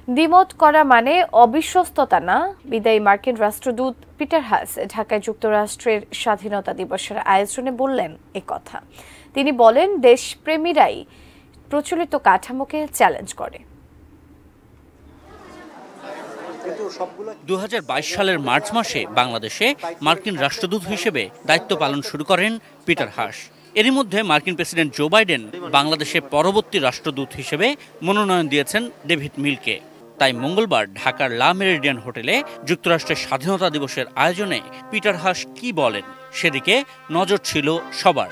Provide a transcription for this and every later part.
দ্বিমত করা মানে অবিশ্বস্ততা না, বিদায়ী মার্কিন রাষ্ট্রদূত পিটার হাস ঢাকায় যুক্তরাষ্ট্রের স্বাধীনতা দিবসের আয়োজনে বললেন একথা। তিনি বলেন, দেশপ্রেমীরাই প্রচলিত কাঠামোকে চ্যালেঞ্জ করে। 2022 সালের মার্চ মাসে বাংলাদেশে মার্কিন রাষ্ট্রদূত হিসেবে দায়িত্ব পালন শুরু করেন পিটার হাস। এরই মধ্যে মার্কিন প্রেসিডেন্ট জো বাইডেন বাংলাদেশে পরবর্তী রাষ্ট্রদূত হিসেবে মনোনয়ন দিয়েছেন ডেভিড মিলকে। তাই মঙ্গলবার ঢাকার লা মেরিডিয়ান হোটেলে যুক্তরাষ্ট্রের স্বাধীনতা দিবসের আয়োজনে পিটার হাস কি বলেন সেদিকে নজর ছিল সবার।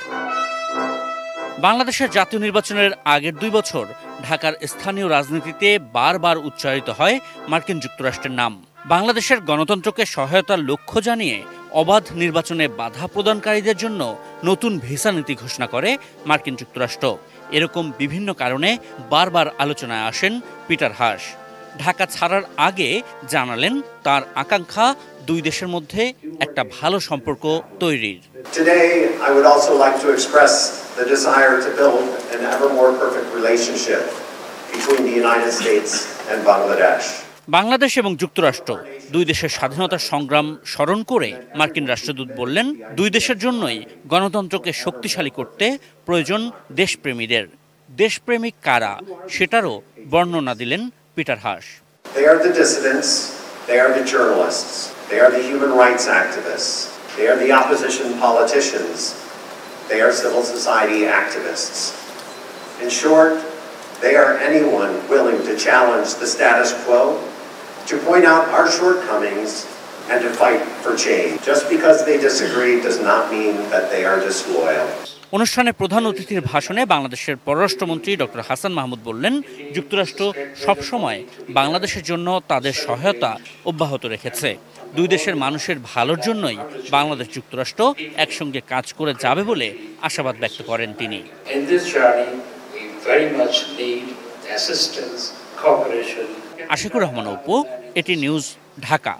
বাংলাদেশের জাতীয় নির্বাচনের আগের 2 বছর ঢাকার স্থানীয় রাজনীতিতে বারবার উচ্চারিত হয় মার্কিন যুক্তরাষ্ট্রের নাম। বাংলাদেশের গণতন্ত্রকে সহায়তার লক্ষ্য জানিয়ে অবাধ নির্বাচনে বাধা প্রদানকারীদের জন্য নতুন ভিসা নীতি ঘোষণা করে মার্কিন যুক্তরাষ্ট্র। এরকম বিভিন্ন কারণে বারবার আলোচনায় আসেন পিটার হাস। ঢাকা ছাড়ার আগে জানালেন তার আকাঙ্ক্ষা 2 দেশের মধ্যে একটা ভালো সম্পর্ক তৈরির। Today, I would also like to express the desire to build an ever more perfect relationship between the United States and Bangladesh. Bangladesh এবং যুক্তরাষ্ট্র 2 দেশের স্বাধীনতার সংগ্রাম স্মরণ করে মার্কিন রাষ্ট্রদূত বললেন, 2 দেশের জন্যই গণতন্ত্রকে শক্তিশালী করতে প্রয়োজন দেশপ্রেমীদের। দেশপ্রেমিক কারা সেটারও বর্ণনা দিলেন Peter Haas. They are the dissidents, they are the journalists, they are the human rights activists, they are the opposition politicians, they are civil society activists. In short, they are anyone willing to challenge the status quo, to point out our shortcomings, and to fight for change. Just because they disagree does not mean that they are disloyal. অনুষ্ঠানে প্রধান অতিথির ভাষণে বাংলাদেশের পররাষ্ট্রমন্ত্রী doctor Hasan Mahmud বললেন, যুক্তরাষ্ট্র সবসময় বাংলাদেশের জন্য তাদের সহায়তা অব্যাহত রেখেছে। 2 দেশের মানুষের ভালোর জন্যই বাংলাদেশ যুক্তরাষ্ট্র একসঙ্গে কাজ করে যাবে বলে আশাবাদ ব্যক্ত করেন তিনি। আশিকুর রহমান অপু, এটি নিউজ, ঢাকা।